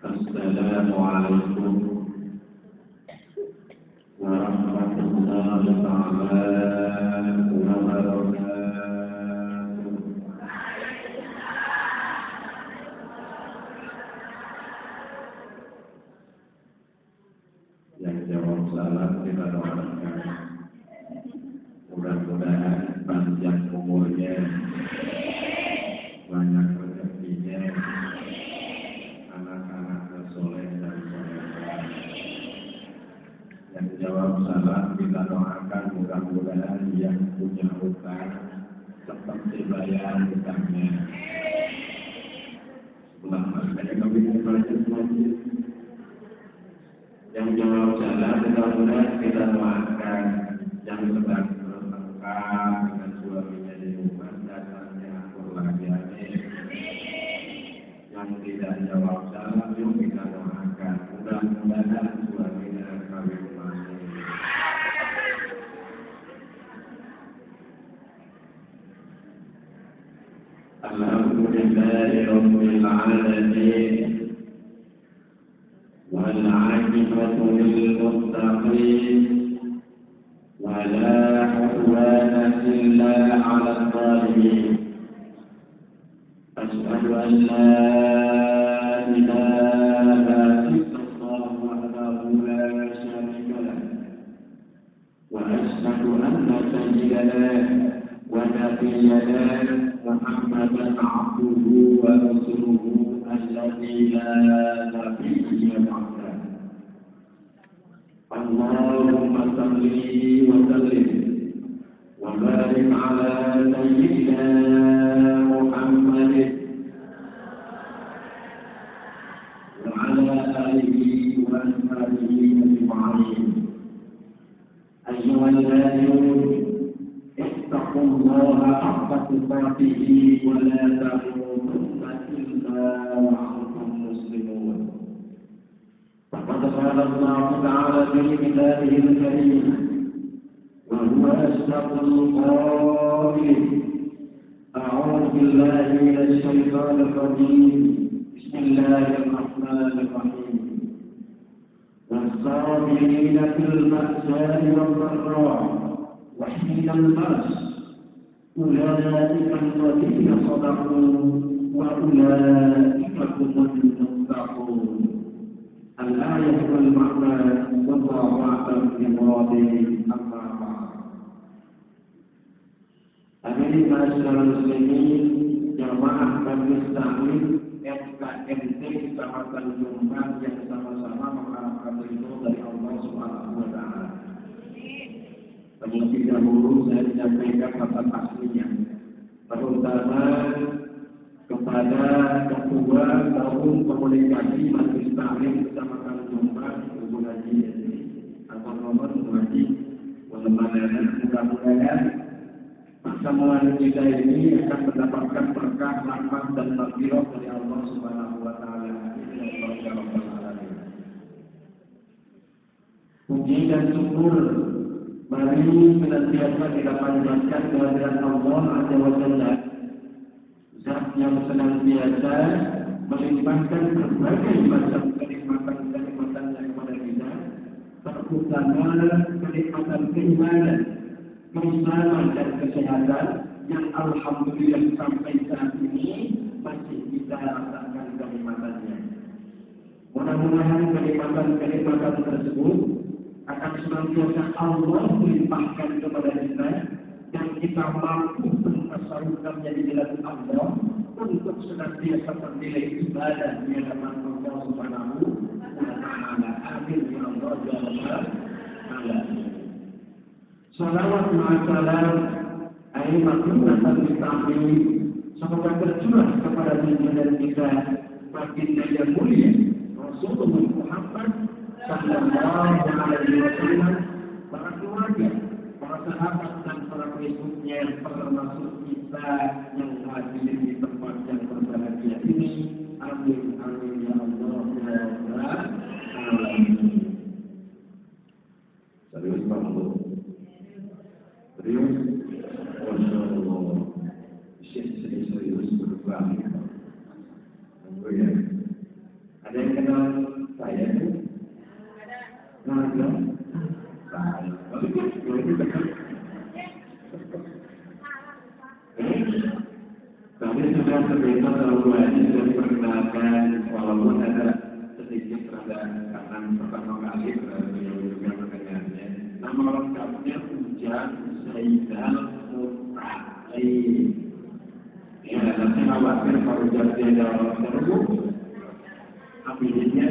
Assalamualaikum warahmatullahi wabarakatuh. Yang jawab salam kita doakan mudah-mudahan panjang umurnya, banyak rezekinya, anak-anaknya soleh dan solehah. Yang jawab salam kita doakan mudah-mudahan yang punya hutang cepat dibayar hutangnya. Sebelah masanya kami membaca lagi. Yang jawab salam mudah-mudahan kita doakan yang sedang bertengkar dengan suaminya di rumah dasarnya akur lagi. Yang tidak jawab salam yuk kita doakan mudah-mudahan suaminya kawin lagi. Alhamdulillahirabbil alamin. والعاقبة للمتقين ولا عدوان إلا على الظالمين أشهد أن لا إله إلا الله وحده لا شريك له وأشهد أن سيدنا ونبينا محمدا عبده ورسوله الذي لا نبي بعده. اللهم صل وسلم وبارك على سيدنا محمد وعلى آله وأصحابه أجمعين. أيها الذين اتقوا الله حق تقاته ولا تموتن إلا وأنتم مسلمون. فقد قال الله تعالى في كتابه الكريم وهو أصدق القائلين: أعوذ بالله من الشيطان الرجيم بسم الله الرحمن الرحيم والصابرين في البأساء والضراء وحين البأس أولئك الذين صدقوا وأولئك هم المتقون. الآية والمعنى والله أعلم بمراده. أما بعد. Hadirin masyarakat muslimin, jamaah Majelis Taklim FKMT Kecamatan Jombang yang sama-sama mengharapkan ridho dari Allah Subhanahu wa taala. Terlebih dahulu saya menyampaikan kata aslinya, terutama kepada Ketua Forum Komunikasi Majelis Taklim Kecamatan Jombang, Ibu Haji atau nomor Haji, mudah-mudahan pertemuan kita ini akan mendapatkan berkah, rahmat dan maghfirah dari Allah Subhanahu wa taala. Puji dan syukur mari senantiasa kita panjatkan kehadirat Allah Azza wa Jalla, Zat yang senantiasa melimpahkan berbagai macam kenikmatan-kenikmatannya kepada kita, terutama kenikmatan keimanan, keislaman dan kesehatan yang alhamdulillah sampai saat ini masih kita rasakan kenikmatannya. Mudah-mudahan kenikmatan tersebut akan senantiasa Allah melimpahkan kepada kita dan kita mampu mentasarufkannya di jalan Allah untuk senantiasa bernilai ibadah di hadapan Allah Subhanahu wa taala. Amin ya Allah ya rabbal alamin. Salawat ma'asalam ayat makhlukatan ditahmi semoga tercurah kepada junjungan kita baginda yang mulia Rasulullah Muhammad sallallahu alaihi wasallam, para keluarga, para sahabat dan para pengikutnya, termasuk kita yang hadir di tempat yang berbahagia ini. Amin amin ya Allah ya rabbal alamin. Serius banget. Serius. Masyaallah. Serius berbanget. Ya. Ada yang kenal Tapi sudah sebentar terlalu banyak sudah diperkenalkan, walaupun ada sedikit karena pertama kali beliau juga mendengarnya. Nama lengkapnya Ujang Saidal Mutaqi. Ya, nanti khawatir kalau jadi ada terus, apalagi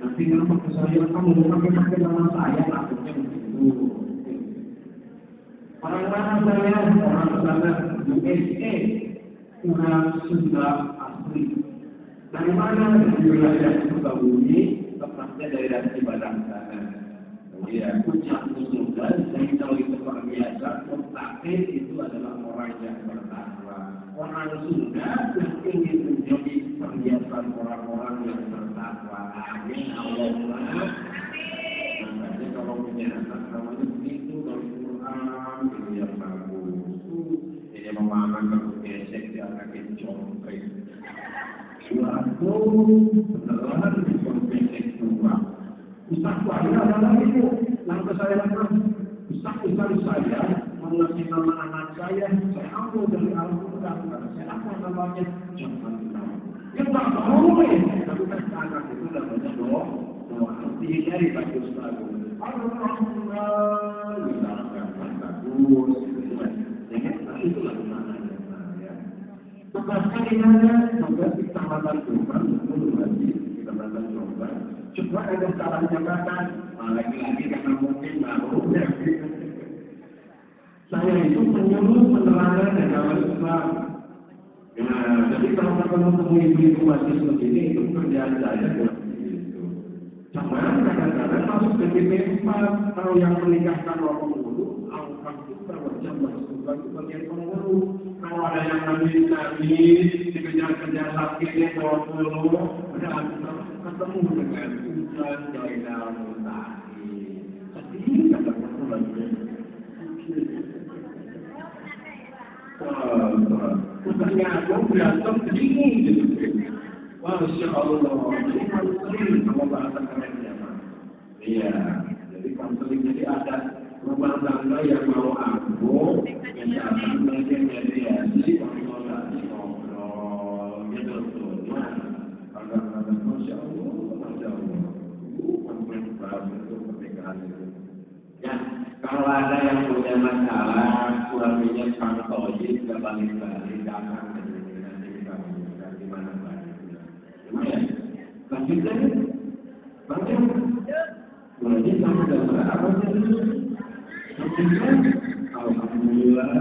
nanti kalau saya kamu pakai nama saya takutnya begitu. Orang mana saya? Orang sana USA, orang Sunda asli. Dari mana? Dari wilayah Sukabumi, tepatnya daerah Cibadak sana. Ya, puncak Sunda, saya tahu itu luar biasa. Mutaqi itu adalah orang yang bertakwa. Orang Sunda yang ingin menjadi perhiasan orang-orang yang bertakwa. Amin. Allahumma. Makanya kalau punya anak namanya begitu dari Quran itu yang bagus. Jadi memahaman kalau gesek dia akan dicongkrik. Waduh, beneran dicongkrik dua. Ustaz saya adalah itu. Lantas saya lakukan. Ustaz saya mengasih nama anak saya ambil dari Al-Quran. Saya apa namanya? Jangan tahu. Ya tak boleh. Tapi kan anak itu namanya doa. Arti dari bagus bagus. Allah misalkan bagus. Jangan itulah maknanya. Tepatnya di mana? Sampai di Kecamatan Jombang, Kecamatan Jombang. Coba ada salah jabatan. Lagi-lagi karena mungkin baru. Saya itu penyuluh penerangan agama Islam. Nah, jadi kalau ketemu ibu-ibu masih seperti ini, itu kerjaan saya buat itu. Cuman kadang-kadang masuk ke DP4, kalau yang menikahkan orang penghulu, angkat kita wajah masuk ke bagian penghulu. Kalau ada yang nangis, dikejar-kejar sakitnya 20, udah ketemu dengan Ujang Saidal Mutaqi. Sedih kadang-kadang lagi. Putarnya aku berantem begini gitu. Masya Allah. Jadi konseling sama bahasa kerennya, Pak. Iya. Jadi konseling jadi ada rumah tangga yang mau aku, misalkan mediasi, konsultasi, ngobrol, gitu tuh. Kadang-kadang Masya Allah. Kompleks banget itu pernikahan itu. Ya, kalau ada yang punya masalah, suaminya pantoi, tidak balik-balik, jangan nanti kita buka di mana baliknya. Gimana? Lanjutkan, baca. Mulai sampai dalam apa tadi? Lanjutkan. Alhamdulillah.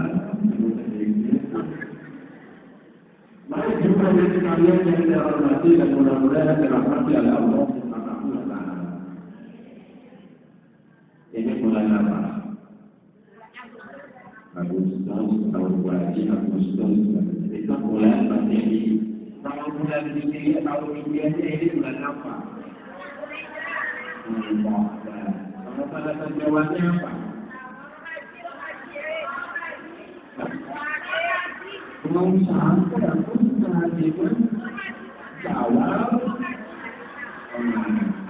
Mari jumpa dengan sekalian yang kita hormati dan mudah-mudahan dirahmati oleh Allah Subhanahu wa Ta'ala. Ini bulan apa? Agustus tahun berarti Agustus. Itu bulan Masehi. Kalau bulan ini tahun Indianya ini bulan apa? Kalau bahasa Jawanya apa? Belum sampai aku menghadirkan Jawa.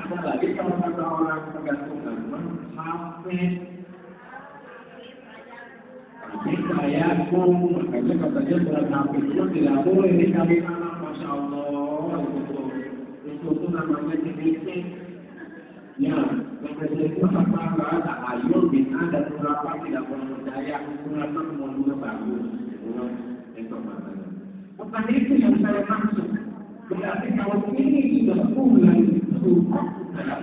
Ada lagi kalau kata orang tergantung hafid. Ini saya pun makanya katanya bulan hafid itu tidak boleh dicari anak, Masya Allah. Itu tuh namanya titik. Ya, yang itu apa ada ayun bina dan berapa tidak boleh percaya berapa kemudian bagus. Itu maknanya. Bukan itu yang saya maksud. Berarti kalau ini sudah bulan Zulhijjah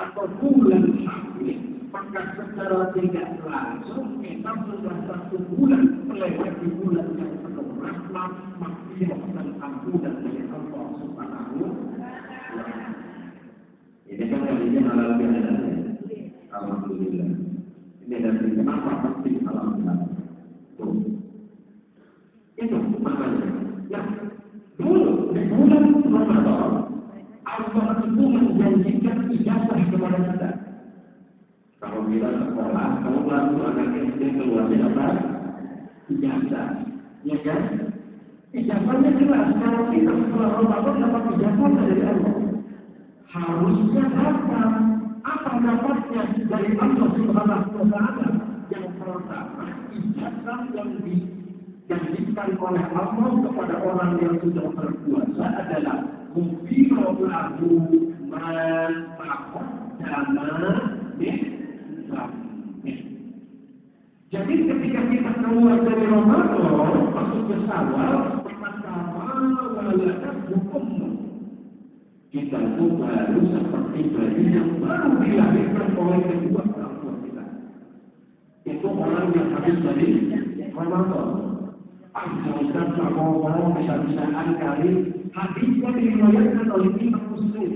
atau bulan Syawal, maka secara tidak langsung kita sudah satu bulan melewati bulan yang penuh rahmat, maghfirah dan ampunan dari Allah Subhanahu wa Ta'ala. Ini kan kalinya halal bihalal. Alhamdulillah. Ini dari kenapa pasti alhamdulillah. Itu makanya. Ya, dulu di bulan Ramadan Allah itu menjanjikan ijazah kepada kita. Kalau kita sekolah, kalau lalu anak SD keluarnya apa? Ijazah, ya kan? Ijazahnya jelas. Kalau kita sekolah Ramadan dapat ijazah dari Allah, harusnya apa dapat yang sudah berpuasa adalah mufiro lahu man taqaddama min dzambi. Jadi ketika kita keluar dari Ramadan masuk ke Syawal, pertama walakat hukum kita itu baru seperti bayi yang baru dilahirkan oleh kedua orang tua kita. Itu orang yang habis dari Ramadan. Jangan ngomong bisa-bisaan kali hadisnya diriwayatkan oleh Imam Muslim.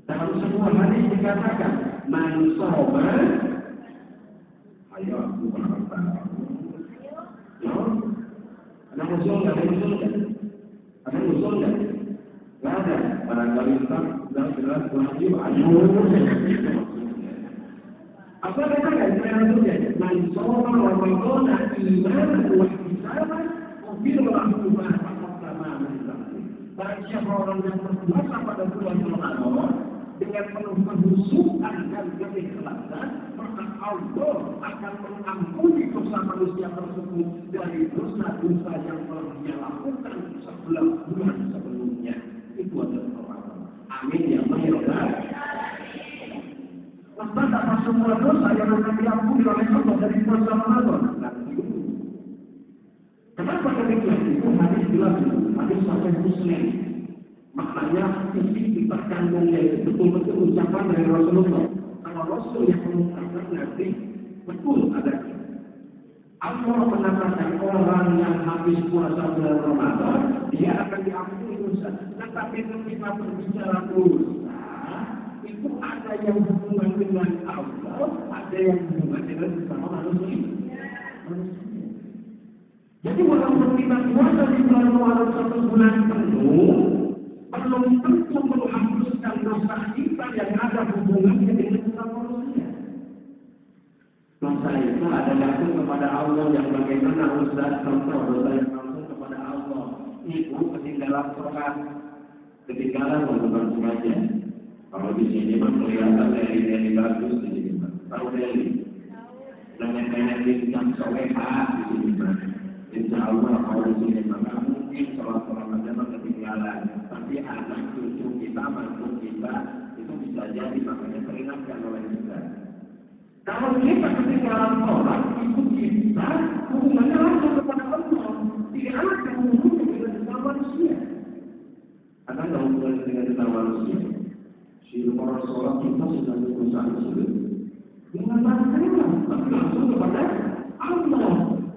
Dalam semua hadis dikatakan man shoma ayo aku berkata ada musuh nggak? Ada musuh nggak? Nggak ada. Barangkali tak jelas wajib ayo. Apa katakan maksudnya? Man shoma Ramadan imanan wa ihtisaban ufir lahu ma taqaddama min dzambi. Barang siapa orang yang berpuasa pada bulan Ramadan dengan penuh kehusukan dan keikhlasan, maka Allah akan mengampuni dosa manusia tersebut dari dosa-dosa yang telah dia lakukan sebelum bulan sebelumnya. Itu adalah Ramadan. Amin ya Allah. Maka semua dosa yang akan diampuni oleh Allah dari dosa Ramadan. Kenapa demikian? Itu hadis jelas, hadis Sahih Muslim. Maknanya isi terkandung dari betul-betul ucapan dari Rasulullah. Kalau Rasul yang mengungkapkan nanti betul adanya. Allah mengatakan orang yang habis puasa bulan Ramadan dia akan diampuni dosa. Tetapi ketika berbicara dosa itu ada yang hubungan dengan Allah, ada yang hubungan dengan sesama manusia. Jadi walaupun kita puasa di bulan Ramadan 1 bulan penuh, belum tentu menghapuskan dosa kita yang ada hubungannya dengan sesama manusia. Dosa itu ada langsung kepada Allah yang bagaimana Ustaz contoh dosa yang langsung kepada Allah. Ibu ketinggalan sholat, ketinggalan bukan sengaja. Kalau di sini mah kelihatan dari bagus di sini mah. Tahu dari nenek-nenek bintang soleha di sini mah. Insya Allah kalau di sini mah nggak mungkin sholat Ramadan mah ketinggalan. Tapi anak cucu kita, mantu kita itu bisa jadi makanya peringatkan oleh kita. Kalau kita ketinggalan sholat, itu kita hubungannya langsung kepada Allah. Tidak ada hubungannya dengan sesama manusia. Ada nggak hubungannya dengan sesama manusia? Si orang sholat kita sudah berusaha sulit. Dengan bahasanya, tapi langsung kepada Allah.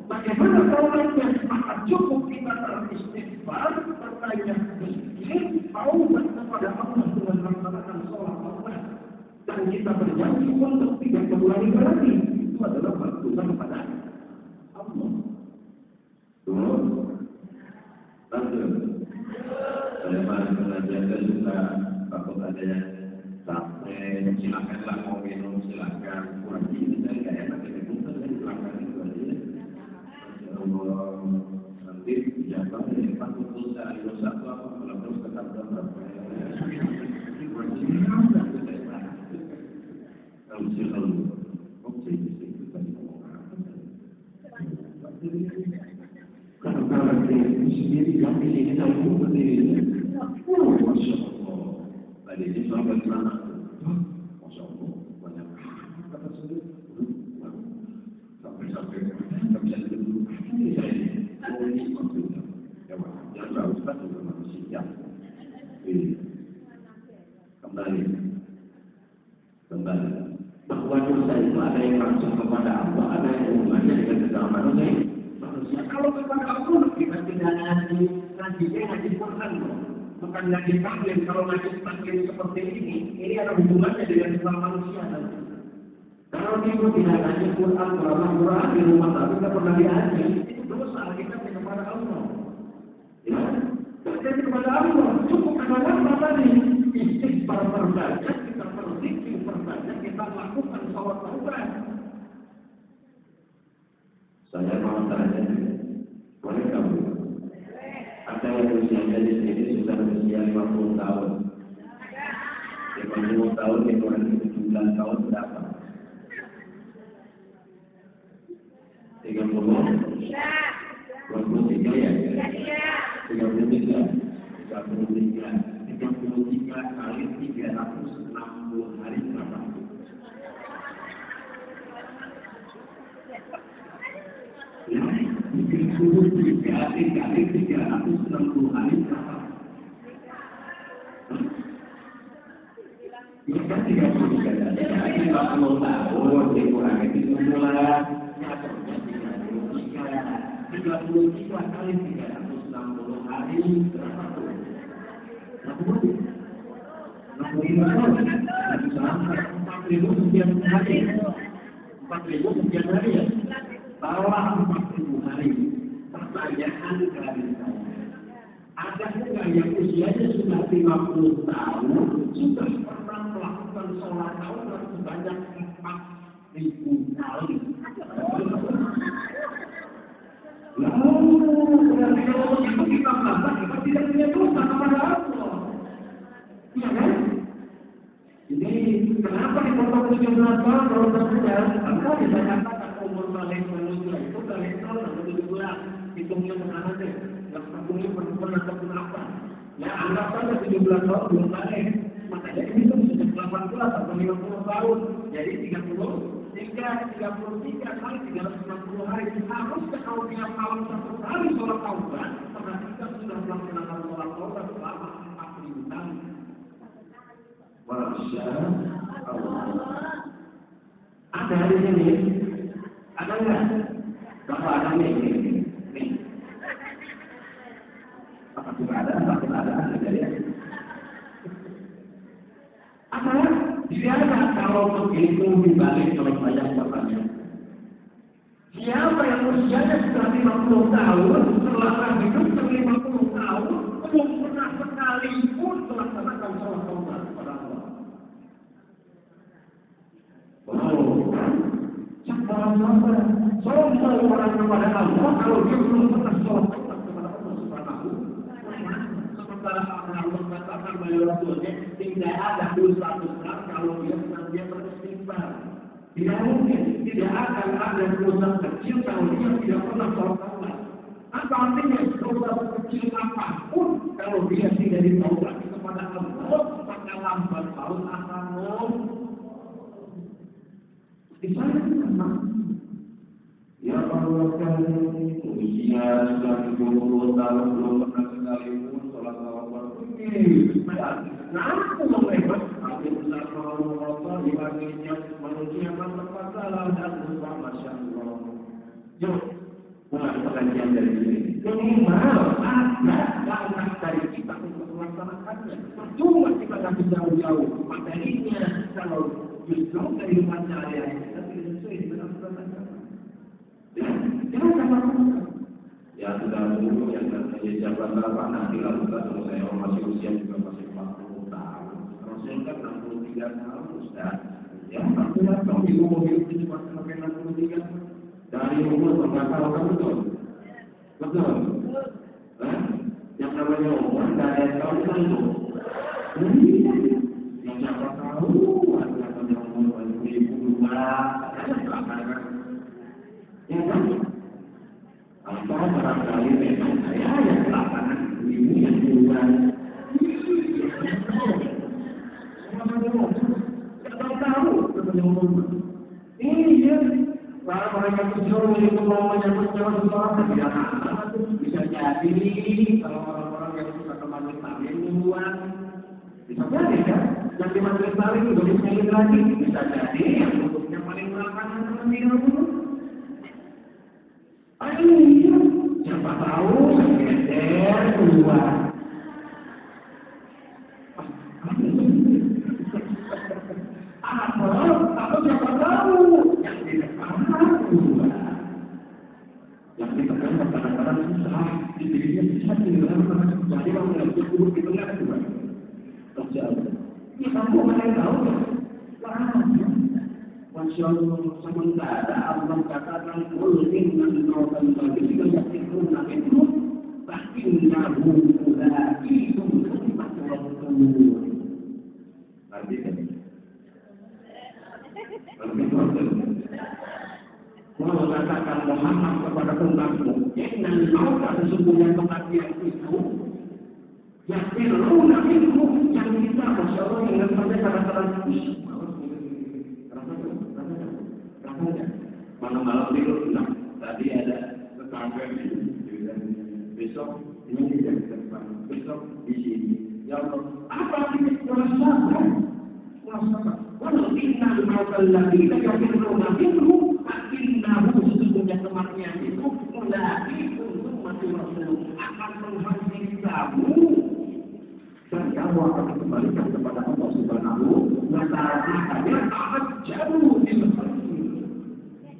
Bagaimana taubatnya? Maka cukup kita beristighfar, bertanya zikir, taubat kepada Allah dengan melaksanakan sholat Allah. Dan kita berjanji untuk tidak mengulangi lagi. Itu adalah berdoa kepada Allah. Tuh, lanjut. Saya masih mengajarkan juga takut ada yang sampai silakanlah mau minum silakan. Wajib saya nggak enak ini bukan saya silakan itu aja. Nanti jawaban dari Pak Kutus dari satu apa kalau terus tetap berapa? Kalau selalu oke itu tadi ngomong apa? Kalau itu sendiri yang di sini tahu berdiri. Masya Allah. Tadi ini sampai sana. Masya Allah. Banyak kata sulit. Sampai nggak bisa duduk. Ini saya ini maksudnya. Yang harus kita juga manusia. Kembali. Bahwa dosa itu ada yang langsung kepada Allah, ada yang hubungannya dengan sesama manusia. Kalau kepada Allah kita tidak ngaji Quran, bukan ngaji taklim. Kalau ngaji taklim seperti ini ada hubungannya dengan sesama manusia. Kalau ibu tidak ngaji Quran, Quran di rumah tapi tidak pernah diaji, itu dosa kita kepada Allah. Ya, terjadi kepada Allah. Cukup kepada apa tadi? Istighfar perbanyak, kita berzikir perbanyak, kita lakukan sholat taubat. Saya mau tanya, boleh kamu? Ada yang usianya di sini sudah usia 50 tahun. 50 tahun, 9 tahun berapa? 30? 23 ya? 33? kali 360 hari berapa? Ya, 33 kali 360 hari berapa? Ya kan 33 kali 50 tahun dikurangi 17 nyatanya 33 kali 360 hari berapa? 4.000 hari. 4.000 hari ya? Bawah 40 hari. Pertanyaan dari saya. Ada juga yang usianya sudah 50 tahun, sudah pernah melakukan sholat taubat sebanyak 4.000 kali. Berarti kalau begitu kita merasa kita tidak punya dosa kepada Allah. Iya kan? Jadi kenapa dipotong 17 tahun kalau saja? Karena bisa katakan umur balik manusia itu dari 0 sampai 17. Hitungnya mana deh? Yang satunya perempuan ataupun apa? Ya anggap saja 17 tahun belum balik. Makanya ini tuh sudah 18 atau 50 tahun. Jadi 33 kali 360 hari. Harusnya kalau dia mau 1 kali sholat taubat, maka kita sudah melaksanakan sholat taubat selama 40 tahun. Masya Allah. Ada di sini? Ada nggak? Kalau ada nih. Apa tidak ada? Apa tidak ada? Ya. Apa? Tidak ada. Kalau begitu dibalik kalau banyak pertanyaan. Siapa yang usianya sudah 50 tahun, selama hidup 50 tahun, belum pernah sekalipun melaksanakan sholat taubat kepada Allah. Sombong orang kepada Allah kalau dia belum pernah sholat taubat kepada Allah Subhanahu wa Ta'ala. Sementara Allah mengatakan bahwa Rasulnya tidak ada dosa besar kalau dia senantiasa beristighfar. Tidak mungkin, tidak akan ada dosa kecil kalau dia tidak pernah sholat taubat. Apa artinya dosa kecil apapun kalau dia tidak ditaubat kepada Allah, maka lambat laun akan di sana memang ya Allah kan usia sudah 20 tahun belum pernah sekalipun sholat taubat. Nah aku mau hebat. Tapi besar Allah dibandingnya manusia kan tempat salah dan lupa. Masya Allah. Yuk mulai pengajian dari sini. Minimal ada langkah dari kita untuk melaksanakannya. Percuma kita kasih jauh-jauh materinya kalau justru kehidupan sehari-hari kita tidak sesuai dengan peraturan. Jangan katakan. Ya sudah dulu yang katanya siapa tahu nanti lah kita kalau saya masih usia juga masih 40 tahun. Rasul kan 63 tahun sudah. Ya 40 tahun di umur itu cuma sampai 63. Dari umur berapa tahun betul? Betul. Yang namanya umur dari tahun itu. Yang siapa tahu ada yang umur 2002 ya kan? Atau barangkali memang saya yang melakukan ini yang duluan. Kita tahu sebenarnya umur. Ini dia para mereka kecil itu mau menyambut nyawa seseorang tidak ada. Bisa jadi kalau orang-orang yang suka ke majelis taklim duluan. Bisa jadi kan? Yang di majelis taklim itu lebih lagi. Bisa jadi yang bentuknya paling belakangan terlebih dahulu. Ayo, siapa tahu yang geder keluar. Atau siapa tahu yang di depan keluar. Yang di depan kadang-kadang susah, di dirinya bisa tinggal jadi kalau nggak cukup di tengah juga. Terjadi. Ini kamu mana tahu ya? Masya Allah, sementara Allah katakan kul inna al-mawtan ladina yaqiquna itu fakinnahu ulaikum fatawakkalu. Nanti kan. Allah katakan Muhammad kepada umatmu, inna al-mawtan sesungguhnya kematian itu Yaqiluna minhu yang kita Masya Allah ingat saja kadang-kadang rasanya malam-malam tidur nah tadi ada tetangga besok ini di depan besok di sini ya Allah apa kita merasakan walau inna al-mautal ladzi yaqiluna minhu innahu sesungguhnya kematian itu mulai untuk mati rasul akan menghampiri kamu dan kamu akan dikembalikan kepada Allah Subhanahu wa Ta'ala. Hanya amat jauh di depan.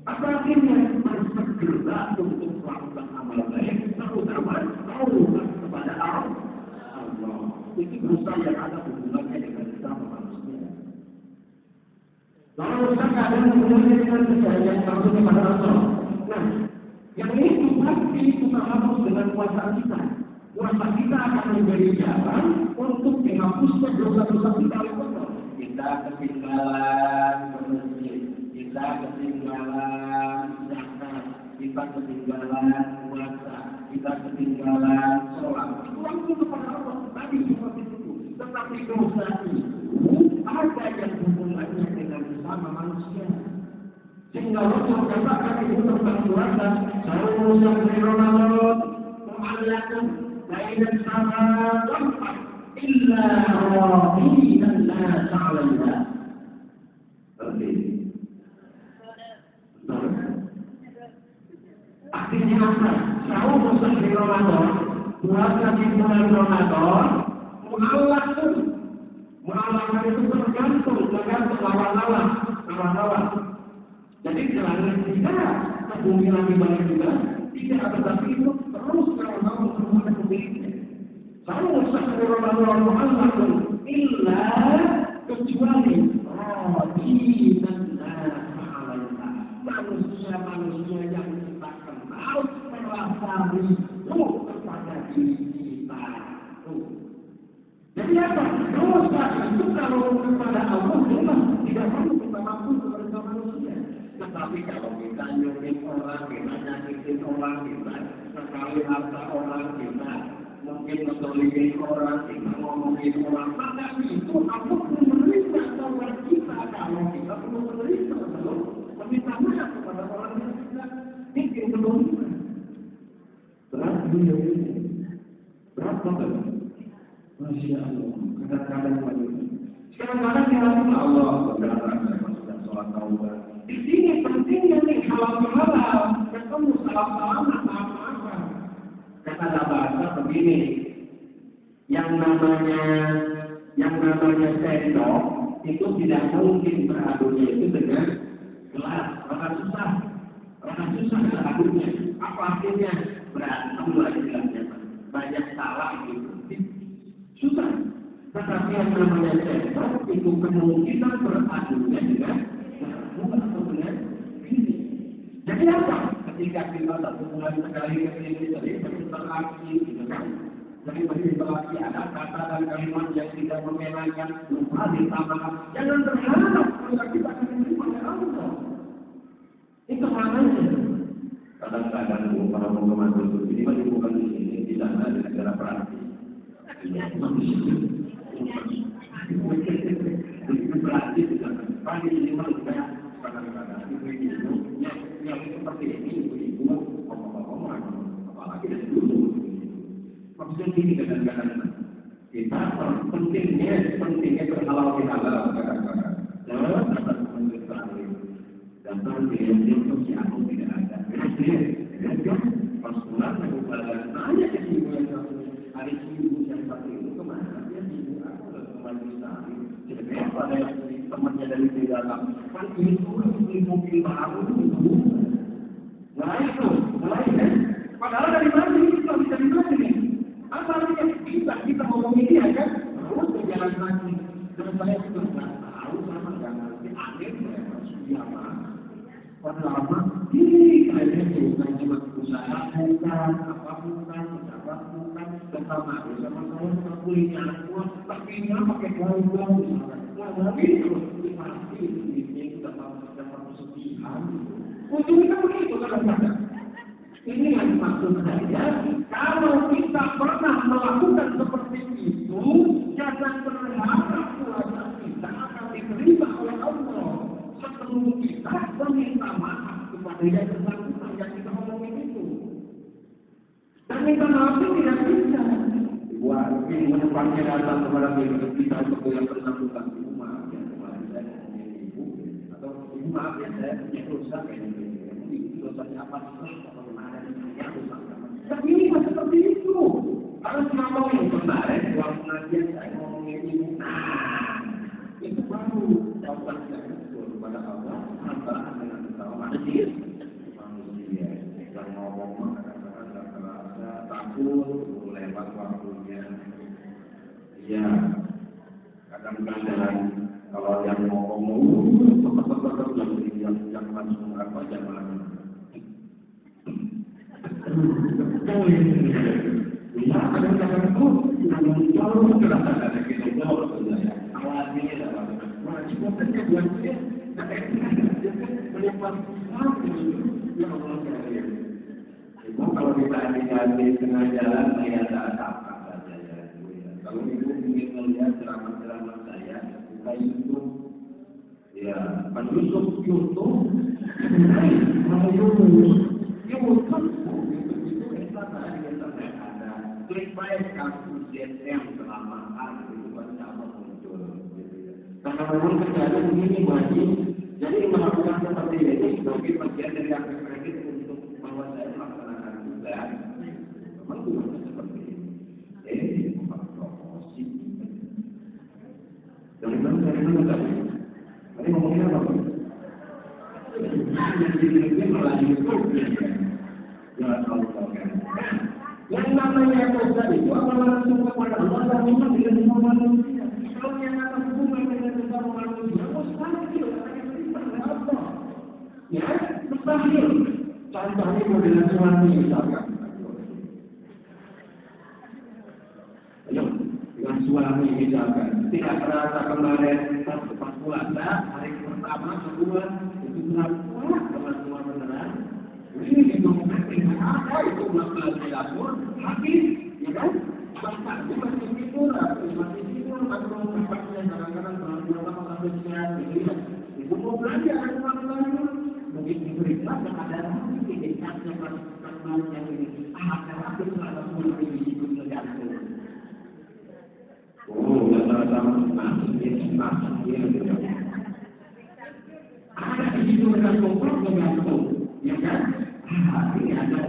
Apa artinya bersegera untuk melakukan amal baik, terutama taubat kepada Allah. Itu dosa yang ada hubungannya dengan sesama manusia. Lalu dosa ada hubungannya dengan kesehatan manusia kepada Allah. Nah, yang ini pasti kita harus dengan kuasa kita. Kuasa kita akan menjadi jalan untuk menghapusnya dosa-dosa kita oleh Allah. Kita ketinggalan masjid, kita ketinggalan zakat, kita ketinggalan puasa, kita ketinggalan sholat. Itu langsung kepada Allah. Tadi seperti itu. Tetapi dosa itu ada yang hubungannya dengan sesama manusia. Sehingga Rasul katakan itu tentang puasa. Saya usaha dari Ramadan, mu'allatun بين السماء والأرض إلا راضين الناس عليها. Artinya apa? Sahur besar di Ramadan, puasa di bulan Ramadan, mu'alakun itu tergantung lawan-lawan. Jadi selain tidak, ke bumi lagi banyak juga, tidak, tetapi itu terus kalau mau ada pemiliknya. Sahur besar di Ramadan, mu'alakun illa kecuali manusia yang kita kenal merasa rindu kepada diri kita. Jadi apa? Dosa itu kalau kepada Allah memang tidak perlu kita mampu kepada manusia. Tetapi kalau kita nyuruh orang, kita nyakitin orang, kita sekali harta orang, kita mungkin ngetolikin orang, kita ngomongin orang, maka itu aku perlu menerima orang kita. Kalau kita perlu menerima meminta maaf kepada orang yang kita bikin kebaikan. Berat dunia ini, berat banget. Masya Allah, kadang-kadang begitu. Kadang-kadang kita lakukan Allah berdarah saya masukkan sholat taubat. Di sini pentingnya nih halal ketemu salam apa-apa. Kata bahasa begini, yang namanya sendok itu tidak mungkin beradunya itu dengan gelas, orang susah beradunya. Apa artinya? Berantem lagi gelasnya, banyak salah gitu. Susah. Tetapi yang namanya sendok itu kemungkinan beradunya dengan atau dengan ini. Jadi apa? Ketika kita satu bulan sekali tadi berinteraksi, gitu kan? Jadi berinteraksi ada kata dan kalimat yang tidak mengenakan, lupa ditambah. Jangan berharap kalau kita akan menerima Allah. Itu maknanya. Kadang-kadang para penggemar ini masih bukan di sini, di sana di negara Perancis. Itu berarti di sana. Pagi ini manusia kadang-kadang ibu-ibu yang seperti ini, ibu-ibu ngomong-ngomong, apalagi dari dulu. Maksudnya ini kadang-kadang kita pentingnya berhalal di halal kadang-kadang. Jangan dapat mengerti datang dia sosial tidak ada. Dia pas pulang aku pada nanya ke ibu yang satu, hari ibu yang satu itu kemana? Dia ibu aku udah kembali sekali. Jadi pada temannya dari dalam kan itu beli mobil baru itu. Mulai kan? Padahal dari mana ini kita bisa dimana nih? Apa artinya kita ngomong ini ya kan? Terus berjalan lagi. Dan saya sudah nggak tahu sama nggak ngerti aneh saya masih siapa. Padahal apa? Ini kayaknya bukan cuma usaha bukan, apa bukan, pejabat bukan, bersama saya sama kulitnya kuat, tapi ini pakai kualitas misalnya. Nah, itu pasti ini dapat kesucian. Ujungnya begitu kadang-kadang. Ini yang maksud saya, kalau kita pernah melakukan seperti tidak bersangkutan yang kita ngomongin itu. Dan minta maaf itu tidak bisa. Buat menyebabkan datang kepada kita untuk yang bersangkutan ibu maaf ya kemarin saya ngomongin ibu atau ibu maaf ya saya punya dosa kayak gitu. Ibu dosanya apa sih? Kalau mana ada dosa. Tapi ini nggak seperti itu. Harus ngomongin kemarin uang pengajian saya ngomongin ibu. Nah, itu baru jawaban saya kepada Allah antara dengan sama manusia yang ngomong mengatakan nggak terasa takut lewat waktunya. Ya, kadang-kadang kalau yang ngomong yang langsung apa jangan. Ya, kadang-kadang itu yang jauh kerasa kita jauh saja. Awalnya adalah wajib saja buat dia. Ibu kalau kita di tengah jalan saya tak apa saja ya. Kalau ibu ingin melihat ceramah-ceramah saya buka YouTube, ya bukan YouTube, itu ada klik baik kasus DSM selama hari itu apa muncul. Karena memang terjadi begini wajib. Jadi melakukan seperti ini sebagai bagian dari akses kredit untuk bahwa saya melaksanakan juga. Memang tujuannya seperti ini. Bukan promosi. Dari mana tadi? Tadi ngomongin apa? Jadi melalui YouTube. Ya Allah kan. Yang namanya dosa itu apa langsung kepada Allah dan memang tidak semua manusia. Kalau yang akan hubungan dengan sesama manusia, mustahil. Ya, mustahil. Contohnya dengan suami misalkan. Ayo, dengan suami misalkan. Tidak terasa kemarin pas puasa, hari pertama, kedua, itu benar dengan semua beneran. Ini ditemukan dengan apa itu masalah dapur, habis, ya kan? Bapaknya masih tidur, bapaknya kadang-kadang berapa sampai siang, gitu. Ibu mau belajar, mungkin diberitahu keadaan ini dekatnya perasaan yang ini akan ada semua ini hidup tergantung. Oh, nggak sama dia. Ada di situ tergantung, ya kan? Ini ada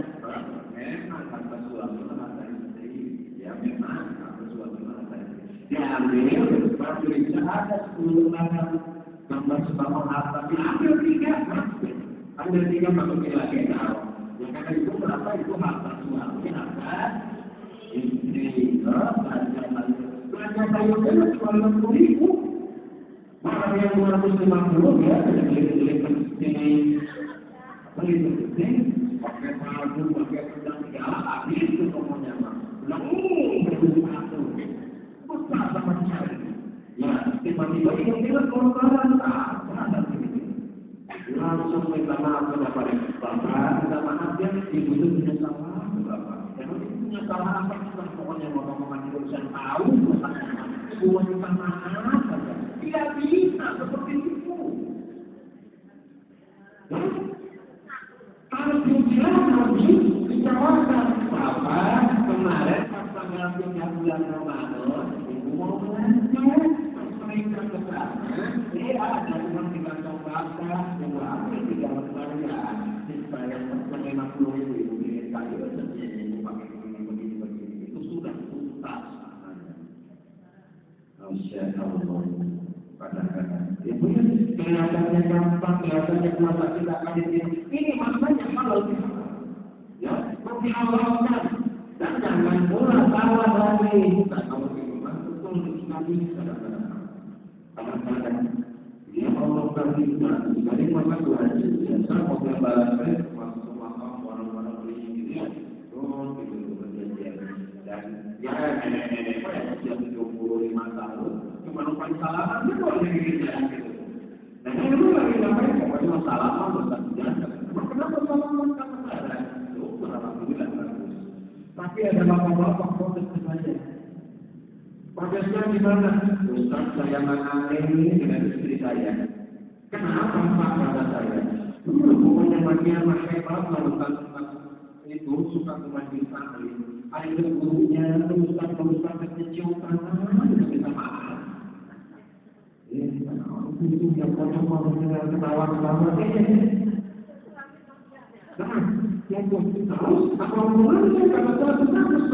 memang kata suami kata istri, ya memang kata suami kata istri. Diambil, berperiksa ada 10 macam gambar sebab harta, diambil 3, ambil 3 masukin lagi taruh. Yang kata itu berapa itu harta suami, harta istri, belanja sayur itu cuma 60.000, malah yang 250 ya, beli penting, pakai madu, pakai pedang segala, habis itu pokoknya mah. Satu, besar sama sekali. Ya, tiba-tiba ini korban, langsung minta maaf kepada Bapak, minta maaf ya, ibu itu punya salah, Bapak. Yang itu punya salah apa? Pokoknya ngomong-ngomong urusan tahu, semua minta maaf saja. Tidak bisa seperti itu. Harus dijawabkan Bapak kemarin pas tanggal 3 bulan Ramadan ibu mau belanja periksa ke sana ada uang 3 Bapak apa yang tidak berbayar dibayar 50.000 ibu ini kayu ibu pakai begini itu sudah tuntas Masya Allah kadang-kadang ibu kelihatannya gampang kelihatannya kuasa tidak ada ini maknanya kalau ya, menghalalkan dan jangan pula salah lagi. Kalau itu betul sekali kadang-kadang ya Allah bagi dari maka wajib biasa mobil balas masuk makam orang-orang beli ya, itu kejadian dan ya nenek-nenek yang 75 tahun cuma lupa salaman itu boleh gitu. Nah itu lagi ngapain pokoknya salaman besar biasa. Kenapa salaman kata alhamdulillah bagus. Tapi ada bapak-bapak protes ke saya. Protesnya gimana? Ustaz saya menangis dengan istri saya. Kenapa Pak kata saya? Pokoknya bagian hebat lakukan itu suka ke majlis taklim. Ada gurunya, ustaz kecil tangan kita maaf. Itu yang kau dengan ketawa-ketawa Nah, yang tahu apa hubungannya kalau saya terus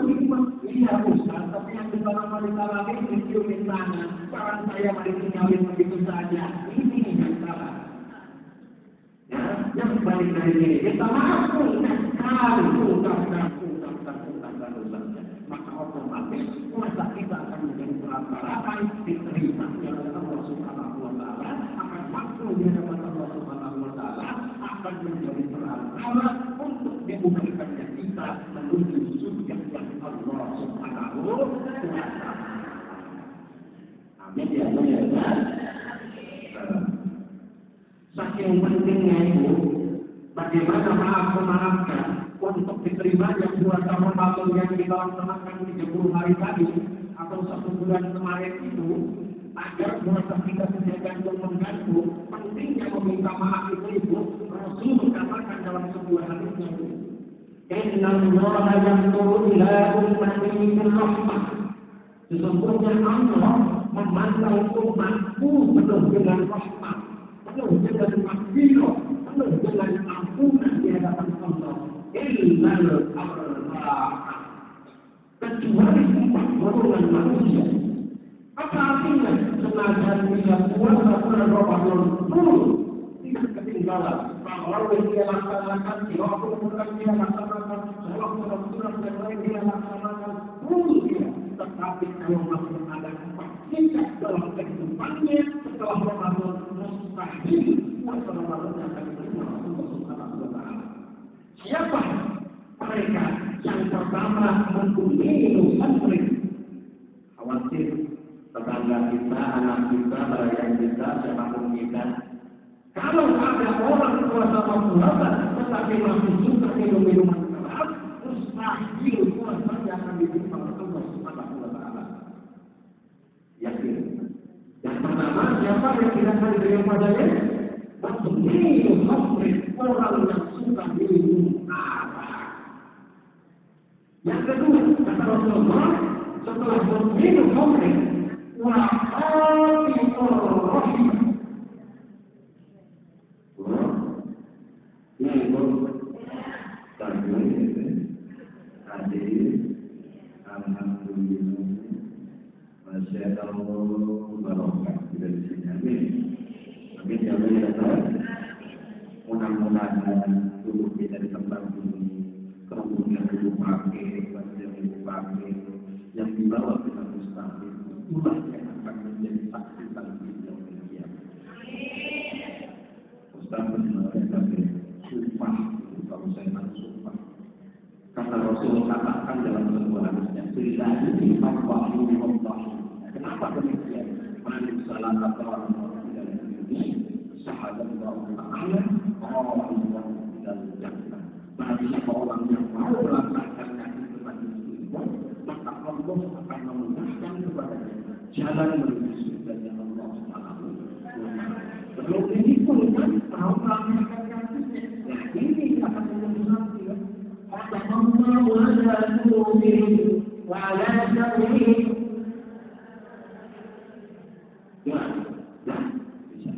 iya Ustaz, tapi yang kita lama itu mintanya, jangan saya mari tinggalin begitu saja. Ini yang salah. Ya, yang balik dari ini kita mampu sekali ungkapkan dosa. Maka otomatis puasa kita akan menjadi berat-beratan diterima oleh Allah Subhanahu wa taala, akan masuk di hadapan Allah Subhanahu wa taala, akan menjadi berat-berat untuk diberikannya kita menuju surga yang Allah Subhanahu wa taala. Amin ya Allah. Saking pentingnya itu, bagaimana memaafkan untuk diterimanya puasa Ramadan yang kita laksanakan 30 hari tadi atau 1 bulan kemarin itu, agar puasa kita tidak gantung mengganggu. Pentingnya meminta maaf itu Rasul mengatakan dalam sebuah hadisnya, Inna Allah yanzuru ila ummatihi bil rahmah. Sesungguhnya Allah memandang umatku penuh dengan rahmat, penuh dengan maghfirah, penuh dengan ampunan di hadapan Allah. Illal arba'a, kecuali 4 golongan manusia. Apa artinya? Sengaja dia puasa bulan Ramadan full, tidak ketinggalan. Kalau dia laksanakan, waktu dia laksanakan, surat yang lain dia laksanakan full dia. Tetapi kalau masih ada 4 sikap dalam kehidupannya setelah Ramadan, mustahil puasa Ramadan akan diterima Allah Subhanahu wa taala. Siapa mereka? Yang pertama, mempunyai santri. Khawatir tetangga kita, anak kita, bayan kita, siapapun kita. Kalau ada orang puasa Ramadan tetapi masih suka minum-minuman keras, mustahil puasanya akan diterima Allah Subhanahu wa taala. Yakin? Yang pertama, siapa yang tidak akan diterima padanya? Mempunyai santri, orang yang suka minum arak. Yang kedua, kata Rasulullah, setelah minum khamr, wa'ati ar-rahim. Ini itu tajwid hadir. Alhamdulillah. Masya Allah, barokah di sini. Amin. Amin ya Allah. Mudah-mudahan tubuh kita di tempat ini, kemudian ibu pakai, kemudian ibu pakai, yang dibawa kita mustahil, itulah yang akan menjadi saksi tanggung jawab dia. Ustaz benar-benar sumpah, kalau saya nak sumpah. Kata Rasul katakan dalam sebuah hadisnya, tidak ini Allah. Kenapa demikian? Malik salah kata orang tidak ini, sahabat Allah Taala, orang tidak jannah. Bagi siapa orang yang mau melaksanakan kepada itu, maka Allah akan memudahkan kepadanya jalan menuju surga Allah Subhanahu wa taala. Belum ini pun kan mau melaksanakan kasusnya. Nah ini akan menjadi nanti. Ada Allah wala tu'min wala ta'min. Ya, bisa.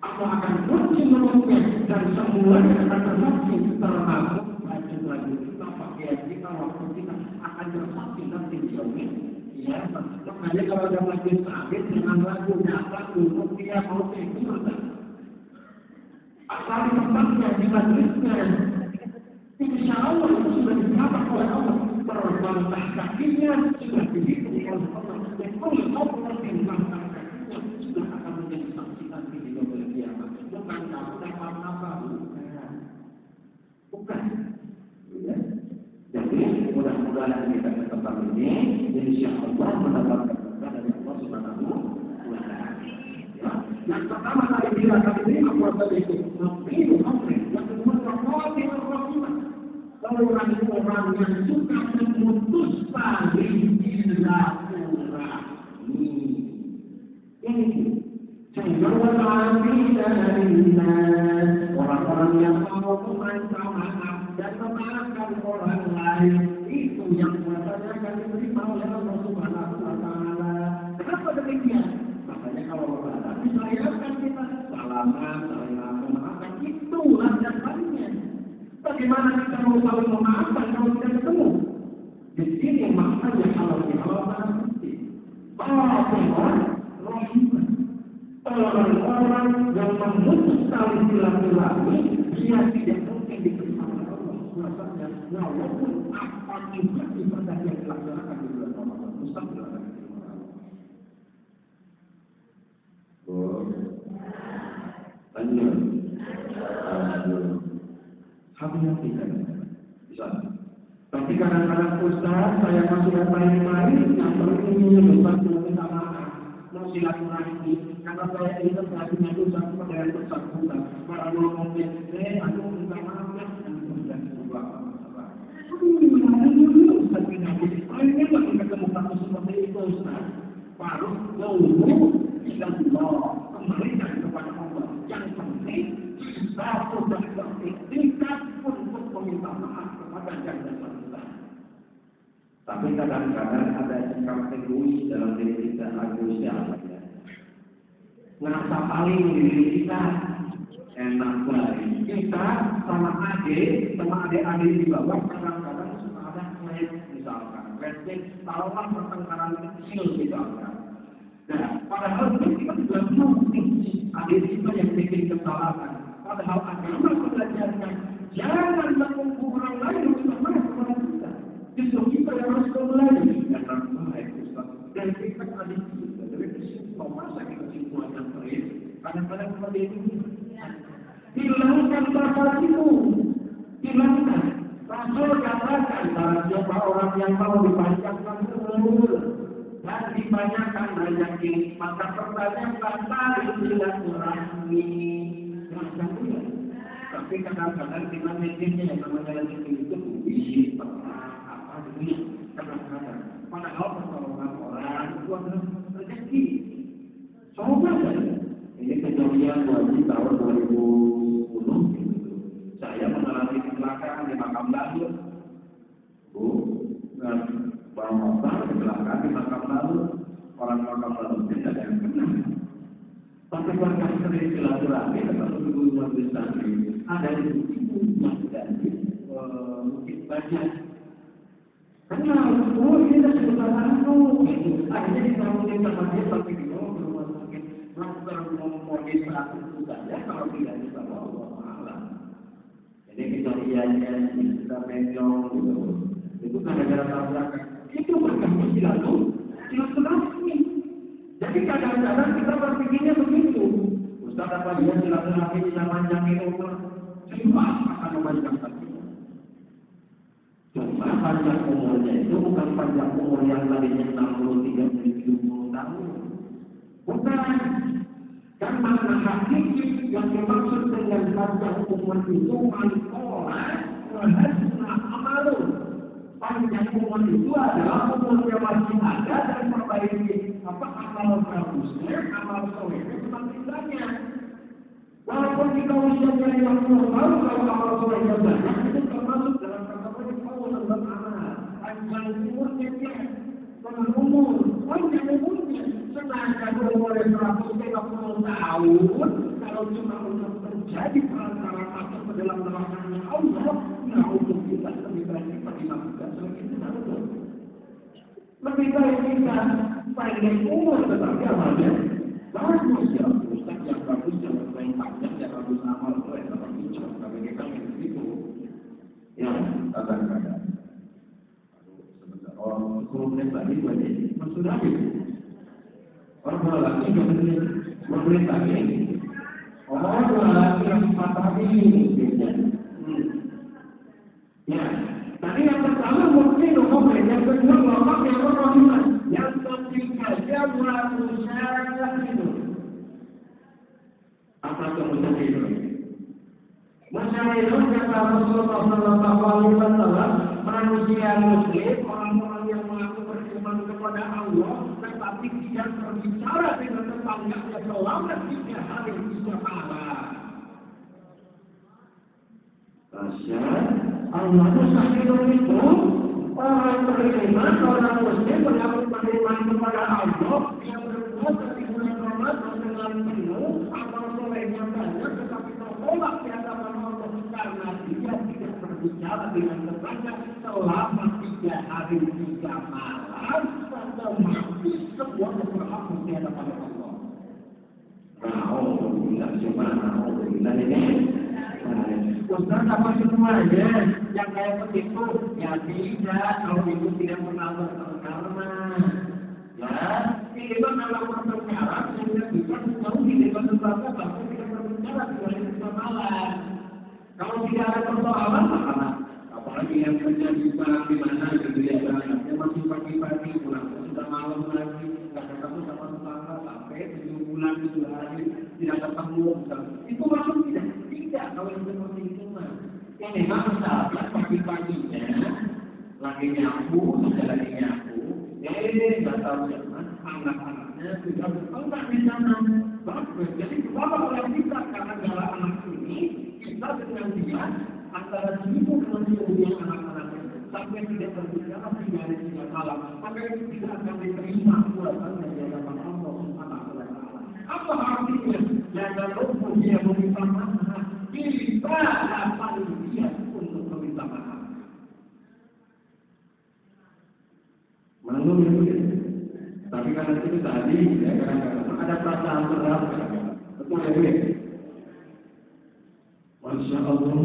Allah akan kunci mulutnya dan semuanya akan tersaksi termasuk baju kita, pakaian kita, waktu kita akan tersaksi nanti di sini. Ya, makanya kalau ada majlis sakit dengan lagu dapat untuk dia mau tidur. Asal di tempatnya di majlisnya, insya Allah itu sudah dicatat oleh Allah. Terbantah kakinya sudah dihitung oleh Allah. Dan oleh Allah dibantah kakinya sudah akan menjadi saksi nanti di yaumil qiyamah. Bukan kamu dapat apa? Bukan. Ya. Jadi mudah-mudahan kita ke tempat ini, insya Allah mendapatkan berkah dari Allah Subhanahu wa taala. Ya. Yang pertama kali kita akan terima puasa itu, itu khamr. Yang kedua, wa'ati ar-rahimah. Orang-orang yang suka memutus tali silaturahmi. Ini Orang-orang yang mau meminta maaf dan memaafkan orang lain itu yang biasanya akan diterima oleh Allah Subhanahu wa Ta'ala. Kenapa demikian? Makanya kalau lebaran disayangkan kita salaman, saling memaafkan, itulah dasarnya. Bagaimana kita mau saling memaafkan kalau tidak ketemu? Di sini maknanya kalau dihalalkan mesti. Bagaimana rahimah? Orang-orang yang memutus tali silaturahmi dia tidak mungkin diterima oleh Allah. Rasanya walaupun apa juga ibadah yang dilaksanakan di bulan Ramadan mustahil akan diterima oleh Allah. Lanjut. Hati-hati kan? Bisa. Tapi kadang-kadang Ustaz, saya masuk main-main yang penting lupa minta maaf. Mau silaturahmi karena saya itu tadinya dosa kepada yang bersangkutan. Kalau ngomongin aku minta maaf ya, dan berubah masalah. Ustaz ini lagi ketemu kamu seperti itu Ustaz. Baru tidak kembali kepada Allah. Yang penting kita sudah berikhtiar untuk meminta maaf kepada yang bersangkutan. Tapi kadang-kadang ada sikap egois dalam diri kita, egois siapa ya? Ngerasa paling diri kita enak lagi. Kita sama adik-adik di bawah kadang-kadang suka ada klaim misalkan. Klaim taruhlah pertengkaran kecil misalkan. Nah, padahal kita juga mungkin adik kita yang bikin kesalahan. Padahal agama mengajarkan jangan menunggu orang lain untuk marah kepada kita. Justru kita yang harus kembali karena baik Ustaz. Dan kita adik kita dari kesimpulan masa kita simpulan yang baik. Kadang-kadang seperti itu. Hilangkan rasa itu. Hilangkan. Rasul katakan barang siapa orang yang mau dipanjangkan umur dan dibanyakan rezeki, maka perbanyakan tali silaturahmi. Tapi kadang-kadang kita mikirnya yang namanya rezeki itu bisa apa dunia kadang-kadang. Padahal pertolongan orang itu adalah rezeki. Coba saja. Ini kejadian di tahun 2010. Saya mengalami kecelakaan di Makam Lalu. Bawa motor kecelakaan di Makam Lalu. Orang Makam Lalu tidak ada yang kenal. Tapi berkat sering silaturahmi termasuk di Gunung Besar ada ibu-ibu yang dari Bukit Banjar. Karena ini sudah sebesar akhirnya ditanggung sama dia sampai di rumah sakit. Dokter mempunyai satu saja kalau tidak bisa bawa. Jadi kejadiannya kita menyong gitu. Itu gara-gara tabrakan. Itu berkat silaturahmi. Jadi kadang-kadang kita berpikirnya begitu. Ustaz apa dia silaturahmi bisa panjangin umur? Cuma akan memanjangkan kita. Cuma panjang umurnya itu bukan panjang umur yang tadinya 60, 30, 70 tahun. Bukan. Kan makna hakiki yang dimaksud dengan panjang umur itu mankola wahasna amalun. Panjang umur itu adalah umur yang masih ada dan perbaiki amal bagusnya, amal solehnya semakin banyak. Walaupun kita usianya 50 tahun, kalau amal solehnya banyak, itu termasuk dalam kategori Allah dan amal. Panjang umurnya dia, dengan umur, panjang umurnya. Sedangkan umurnya 130 tahun, kalau cuma untuk terjadi perantara masuk ke dalam neraka Allah, nah untuk kita lebih baik kita dimaksudkan semakin benar. Lebih baik kita panjang umur tetapi amalnya bagus ya. Ustaz yang bagus jangan main panjang, yang bagus amal soleh tetapi cuma kita begitu. Ya, kadang-kadang. Sebentar orang 10 menit lagi itu aja. Sudah habis. Orang bola lagi 3 menit, 10 menit lagi. Orang bola lagi yang 4 hari. Ya, tadi yang pertama mungkin ngomong, yang kedua ngomong yang berkomitmen, yang ketiga dia manusia itu. Apa itu manusia itu? Manusia itu kata Rasulullah SAW, manusia muslim, orang-orang yang mengaku beriman kepada Allah, tetapi tidak berbicara dengan tetangganya selama kepala. Allah Subhanahu itu orang beriman, orang muslim mengaku beriman kepada Allah yang berpuasa di bulan Ramadan dengan penuh, amal solehnya banyak, tetapi tertolak di hadapan Allah karena dia tidak berbicara dengan tetangga selama 3 hari 3 malam, otomatis semuanya berhapus di hadapan Allah. Alhamdulillah, alhamdulillah ini. Ustaz, apa semuanya yang kayak begitu? Ya tidak, kalau itu tidak pernah berkarma. Ya, itu kalau berbicara sehingga bisa menjauhi dari sesuatu bahkan tidak berbicara di hari malam. Kalau tidak ada persoalan, apalagi yang terjadi di mana gitu ya, anaknya masih pagi-pagi, pulang sudah malam lagi, nggak ketemu sama tetangga sampai 7 bulan 7 hari tidak ketemu, itu masuk tidak kalau yang seperti itu mah. Ini memang sahabat pagi-paginya lagi nyapu, nggak tahu siapa, anak-anaknya sudah bertengkar di sana. Bagus, jadi bapak oleh kita karena gara anak ini kita dengan dia antara sibuk dengan seluruh anak-anaknya sampai tidak berbicara 3 hari 3 malam, maka itu tidak akan diterima puasannya di hadapan Allah Subhanahu wa Ta'ala. Apa artinya? Jangan lupa dia meminta maaf. Kita dapat dia untuk meminta maaf. Malu ya, tapi karena itu tadi ya, kadang-kadang ada perasaan berat, betul ya, Bu? Masya Allah,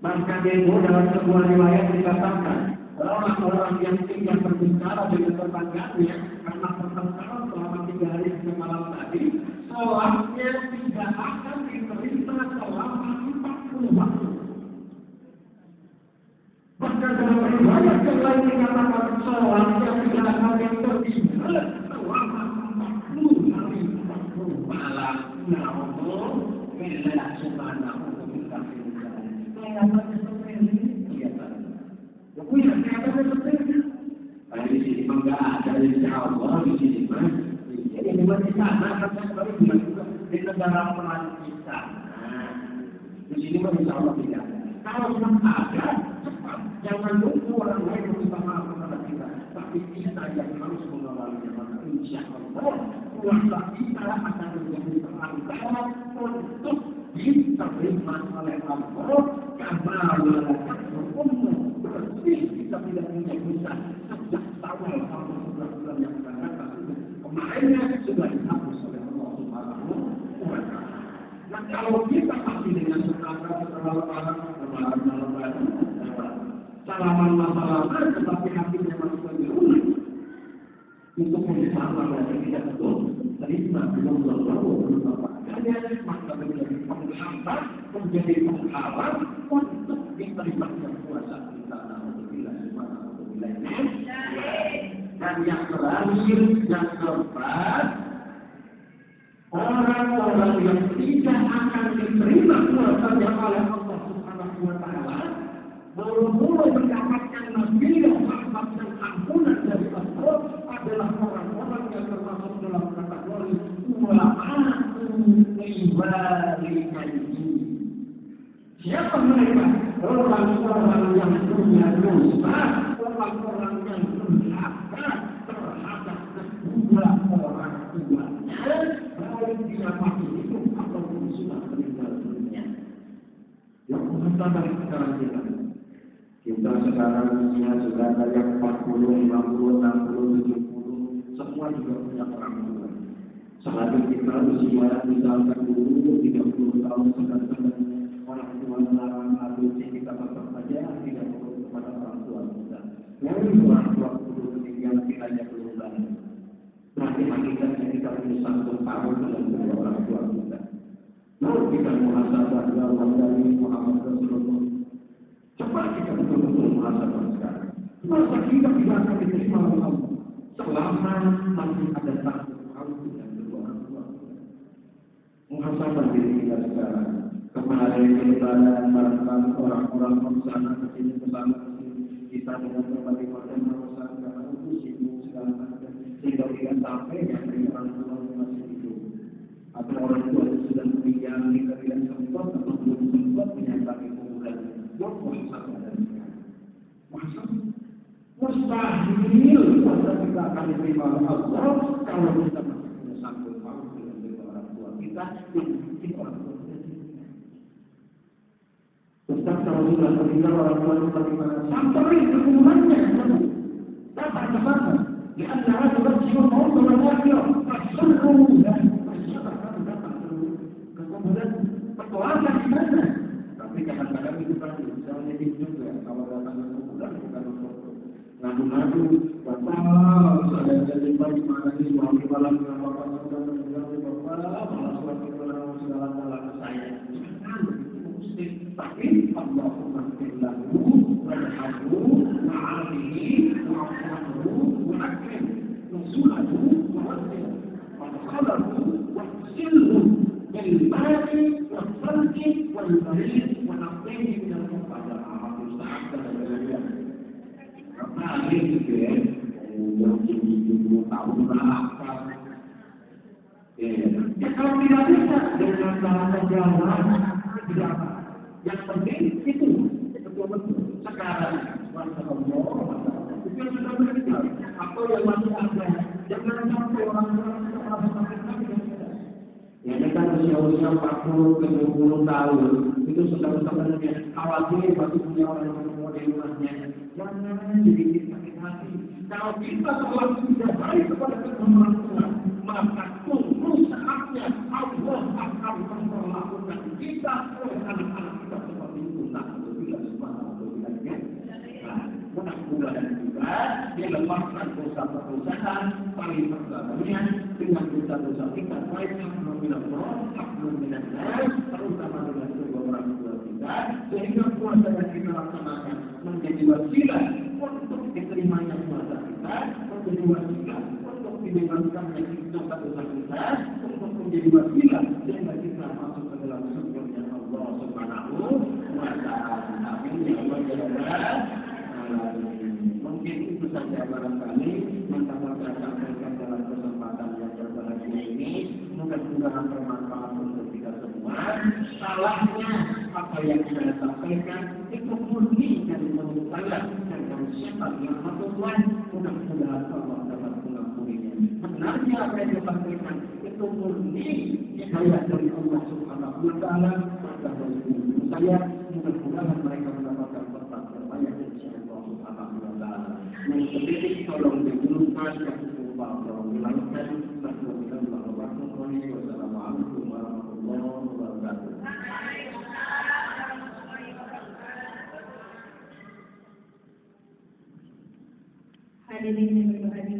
bahkan itu dalam sebuah riwayat dikatakan orang-orang yang tidak berbicara dengan tetangganya karena pertengkaran selama 3 hari 3 malam tadi, sholatnya tidak akan diterima selama 40 waktu. Bahkan dalam riwayat yang lain dikatakan sholatnya tidak akan diterima selama 40 hari 40 malam. Ya Allah, bila subhanahu wa ta'ala. Kelihatannya seperti ini, kelihatannya. Kelihatannya seperti ini. Di sini memang nggak ada insya Allah di sini mas. Jadi memang di sana kan baru bilang juga di negara Perancis kita. Di sini memang insya Allah tidak. Kalau memang ada, cepat. Jangan tunggu orang lain meminta maaf kepada kita, tapi kita yang harus mengawalnya. Maka insya Allah puasa kita akan menjadi perantara untuk diterima oleh Allah karena walaupun umum bersih kita tidak punya dosa sejak awal bulan yang akan datang kemarinnya sudah dihapus oleh Allah Subhanahu wa Ta'ala. Nah kalau kita masih dengan tetangga salaman masalah tetapi hatinya masih bergerak untuk bersama dan tidak betul terima belum maka menjadi penghambat, menjadi penghalang untuk diterimanya puasa kita. Dan yang terakhir, yang keempat, orang-orang yang tidak akan diterima puasanya oleh Allah Subhanahu wa Ta'ala mulai mendapatkan nabilah rahmat dan ampunan dari Allah adalah orang-orang yang termasuk dalam kategori siapa mereka? Orang-orang yang punya dosa, orang-orang yang durhaka terhadap kedua orang tuanya, baik dia masih hidup ataupun sudah meninggal dunia. Yang pertama sekarang kita sekarang usia sudah ada yang 40, 50, 60, 70, semua juga punya orang tua. Selalu kita usia misalkan dulu 30 tahun sedangkan orang tua melarang ABC kita tetap saja tidak perlu kepada orang tua kita. Lalu orang tua perlu meninggal kiranya belum banyak. Berarti hakikatnya kita punya satu tahun dalam kedua orang tua kita. Lalu kita muhasabah Allah dari Muhammad Rasulullah. Coba kita betul-betul muhasabah sekarang. Masa kita tidak akan diterima oleh Allah selama masih ada satu tahun dengan kedua orang tua. Muhasabah diri kita sekarang. Kemarin kita barangkali orang-orang bersama kesini kita dengan berbagai macam urusan karena itu sibuk segala macam sehingga tidak sampai yang dari orang tua masih hidup atau orang tua puasa dari sekarang. Puasa mustahil puasa kita akan diterima oleh Allah kalau kita masih punya sangkut paut dengan orang tua kita yang mungkin orang tua kita tidak. Ustaz kalau sudah meninggal orang tua kita bagaimana? Sampai hubungannya dapat kemana? Di antara dua jiwa mau berakhir, rasulullah dan masyarakat datang ke kuburan petualangan di mana? Tapi kadang-kadang itu kan misalnya juga kalau datang ke kuburan bukan untuk ngadu-ngadu, bapak saya jadi baik mana ini suami malam dengan bapak sudah meninggal bapak malah suami malam segala-gala ke saya. Tapi Allahumma sallahu warhamhu wa'afihi wa'afahu wa'akrim nusulahu wa'asim wa'akhalahu wa'asilhu bilmari wa'asalki wa'albarid wa'afihi minal-muqadar Alhamdulillah karena ini gitu ya yang 70 tahun berapa ya kalau tidak bisa dengan bahasa Jawa tidak apa. Yang penting itu betul-betul sekarang masa Allah itu yang sudah meninggal atau yang masih ada jangan sampai orang-orang semakin ya ini kan usia-usia 40 ke 20 tahun itu sudah sebenarnya khawatir masih punya orang yang mau di rumahnya jangan jadi sakit hati kalau kita sholat tidak baik kepada orang tua maka tunggu saatnya Allah akan memperlakukan kita oleh anak-anak kita seperti itu nah apabila semangat apabila mudah-mudahan juga dilepaskan dosa-dosa paling pertamanya dengan dosa-dosa kita baik hablum minallah hablum minannas terutama dengan kedua orang tua kita sehingga puasa yang kita laksanakan menjadi wasilah untuk diterimanya puasa kita menjadi wasilah untuk dibebaskannya dosa-dosa kita untuk menjadi wasilah sehingga kita masuk ke dalam surga Allah Subhanahu wa Ta'ala. Amin ya Allah ya Rabbal mungkin itu saja barangkali yang dapat saya sampaikan dalam kesempatan yang berbahagia ini. Mudah-mudahan bermanfaat untuk kita semua. Salahnya apa yang saya sampaikan itu murni dari mulut saya dan dari sifat yang Tuhan. Mudah-mudahan Allah dapat mengampuninya. Benarnya apa yang saya sampaikan itu murni hidayah dari Allah Subhanahu wa Ta'ala. Saya mudah-mudahan mereka mendapatkan tempat terbaik dari Allah Subhanahu wa Ta'ala. Yang sendiri tolong dijulurkan yang berubah tolong dilakukan. Wassalamualaikum warahmatullahi wabarakatuh. Hadirin yang berbahagia.